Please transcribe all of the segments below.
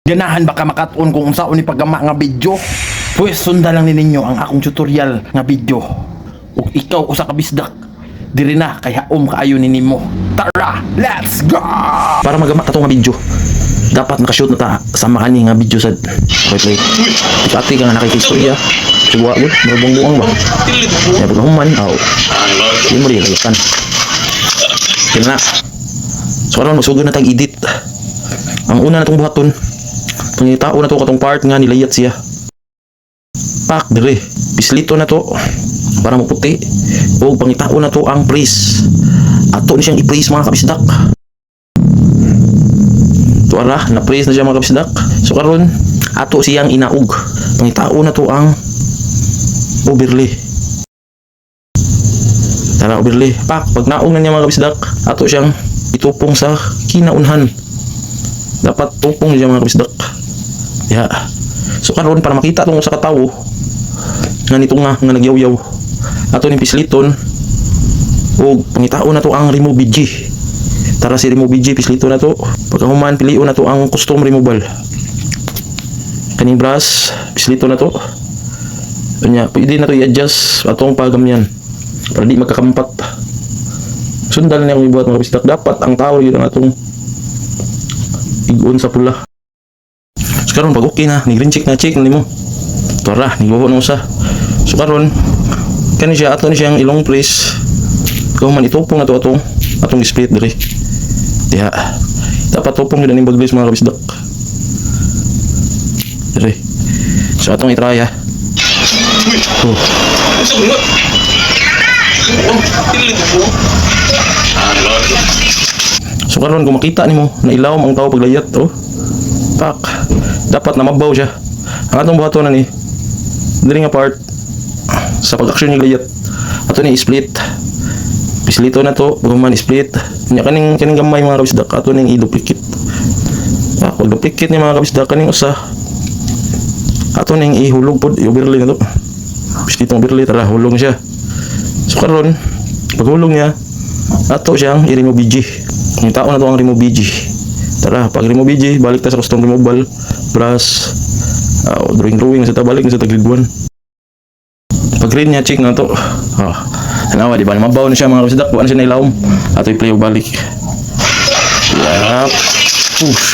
Ganahan baka makatuon kung unsaon ni pagama nga video. Pues sundan lang ninyo ang akong tutorial nga video. Ug ikaw usa ka bisdak, diri na kay haom kaayo ni nimo. Tara, let's go! Para magama ka to nga video, dapat nakashoot na ta sa makani nga video sa play. Pati ka nga nakikistorya. Suwa gud, mabungbuang ba? Ya paghuman, di mo rin kalakan. Kina na. So karon magsugod na tag edit. Ang una natong buhaton, pangitao na to katong part nga nilayat siya. Pak dire, pislito na to para maputi. O pangitao na to ang praise. Ato ni siyang i-praise mga kabisdak. So ara, na-praise na siya mga kabisdak. So karon ato siyang inaog. Pangitao na to ang overlay. Tara overlay. Pak, pag naog na niya mga kabisdak, ato siyang itupong sa kinaunhan. Dapat tupong niya mga kabisdak. Ya. So karon para makita tong sa katawo nga nito nga nagyaw-yaw. Ato ni pisliton o pangitao na to ang remove BG. Tara si remove BG pislito na to. Pagkahuman pilion na to ang custom removal. Kaning brush pislito na to. Kanya pwede na to i-adjust atong pagamyan para di magkakampat. Sundan na akong ibuhat mga kabisdak. Dapat ang tao yun ang atong igon sa pula. So karon pag okay na, ni-green check na check nimo. Tara, nibuho na usa. So karon kani siya ato ni siyang ilong press. Kung man itupong na to atong split diri. Diha. Dapat tupong yun ang baglis mga kabisdak. Diri. So atong i-try ha. So karon kung makita nimo na ilawom ang tao paglayat pak dapat na mabaw siya. Ang atong buhaton na ni diri nga part sa pag-action ni layat ato ni split. Pislito na to pag man split nya kaning gamay mga kabisdak ato ning i-duplicate. Pag duplicate ni mga kabisdak kaning usa ato ning ihulog pod i-overlay na to. Pislitong overlay tara hulong siya. So karon paghulong niya ato siyang i-remove BG. Kung tao na to ang remove BG. Tara, pag remove BG, balik ta sa custom removal brush. Drawing na sa balik na sa tagligwan. Pag green niya, check na to. Hanawa, di ba? Mabaw na siya mga kabisdak. Buwan na siya na ilawom. Ato i-play o balik. Yap. Push.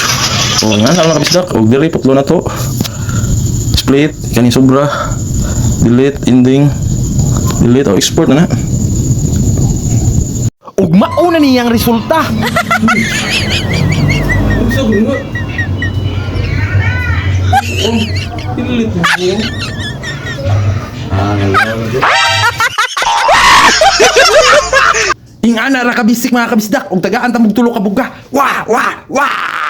O nga, mga kabisdak. O dili, putlo na to. Split. Kanin sobra. Delete, ending. Delete o export na na. Ug mauna niyang resulta. Ingana ra ka bisik mga kabisdak ug tagaan ta mog tulo ka buga. Wah, wah, wah.